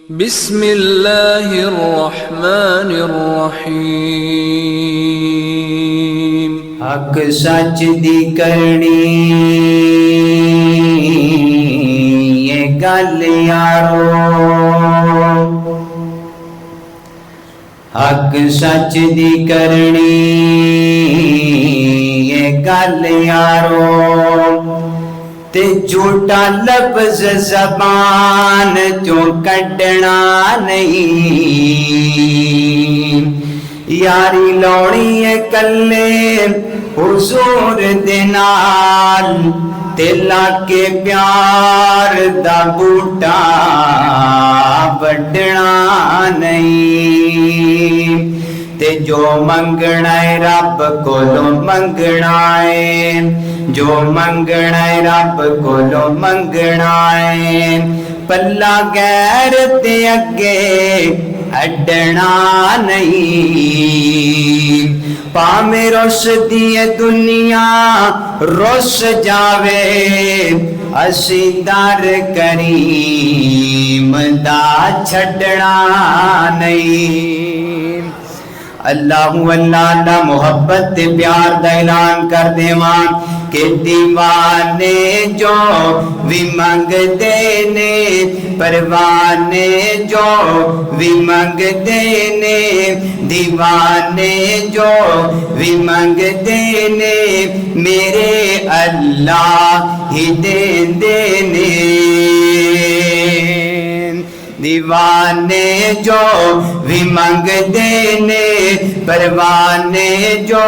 بسم اللہ الرحمن الرحیم۔ حق سچ دی کرنی یہ گل یارو، حق سچ دی کرنی یہ گل یارو، تے جھوٹا لفظ زبان چوں کڈنا نہیں، یاری لونی ہے کلے حضور دے نال، تے لاکے پیار دا بوٹا وڈنا نہیں، تے جو منگنا ہے رب کولو منگنا ہے، جو منگنا ہے رب کولو منگنا ہے، پلا غیر تے اگے ہڈنا نہیں، پاویں رس دی دنیا رس جاوے، اسی در کریم دا چھڈنا نہیں۔ اللہ اللہ محبت تے پیار دا اعلان کر دیواں کہ دیوانے جو بھی منگ دینے، پروانے جو بھی منگ دینے، دیوانے جو بھی منگ دینے، میرے اللہ ہی دین دینے، دیوانے جو بھی منگ دینے، پروانے جو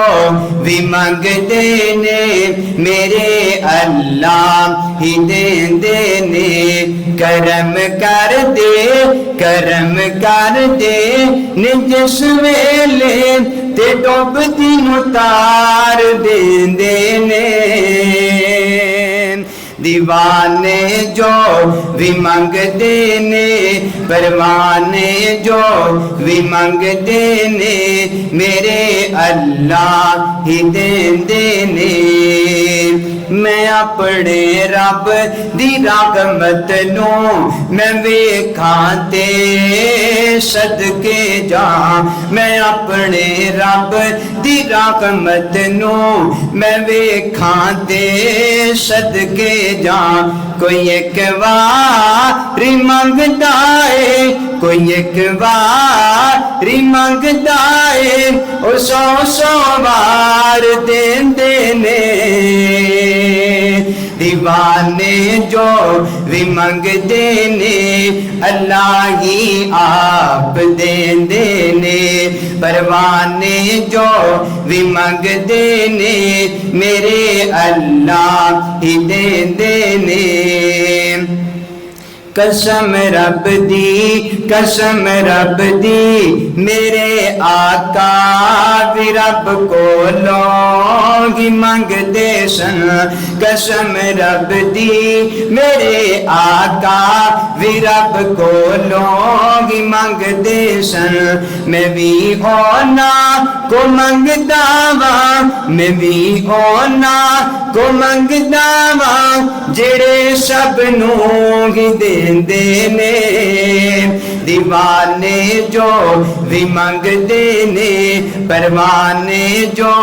بھی منگ دینے، میرے اللہ ہی دین دینے، کرم کر دے کرم کر دے جس ویلے تے ڈوب دی نتار دین دینے، دیوانے جو بھی منگ دینے، پروانے جو بھی منگ دینے، میرے اللہ ہی دین دینے، میں اپنے رب دی رحمت نوں میں ویکھاں تے صدقے جاں، میں اپنے رب دی رحمت نوں میں ویکھاں تے صدقے جاں، کوئی ایک واری منگدا ہے، کوئی ایک واری منگدا ہے، او سو سو وار دین دینے، دیوانے جو بھی منگ دینے، اللہ ہی آپ دین دینے، پروانے جو بھی منگ دینے، میرے اللہ ہی دین دینے، قسم رب دی قسم رب دی میرے آقا بھی رب کولوں ہی منگ دے سن، قسم رب دی میرے آقا بھی رب کولوں ہی منگ دے سن، میں بھی ہونا کو منگدا واں، میں بھی ہونا کو منگدا واں، جڑے سب نوں ہی دین دینے، دیوانے جو بھی منگ دینے، پروانے جو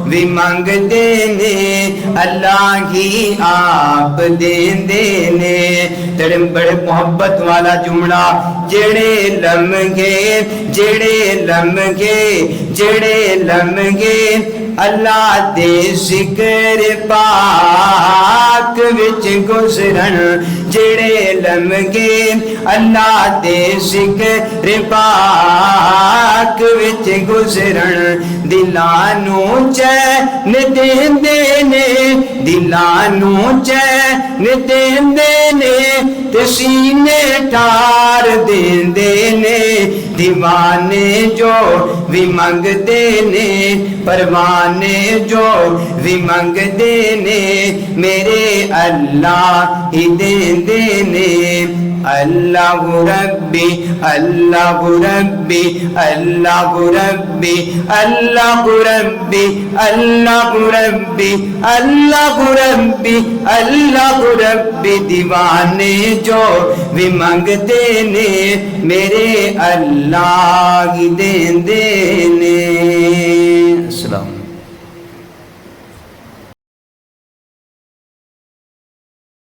بھی منگ دینے، اللہ ہی آپ دین دینے، تیرے بڑے محبت والا جملہ، جڑے لمحے جڑے لمحے جڑے لمحے اللہ دے ذکر پاک وچ گزرن، جڑے لمحے اللہ دے ذکر پاک وچ گزرن، دلاں نوں چین دیندے نے، دلاں نوں چین دیندے نے، تے سینے ٹار دیندے نے، دیوانے جو بھی منگدے نے پروانے جو بھی منگدے نے میرے اللہ ہی دیندے نے اللہ ربی اللہ ربی اللہ ربی اللہ ربی اللہ ربی اللہ ربی اللہ ربی دیوانے جو بھی منگتے نے میرے اللہ ہی دیندے نے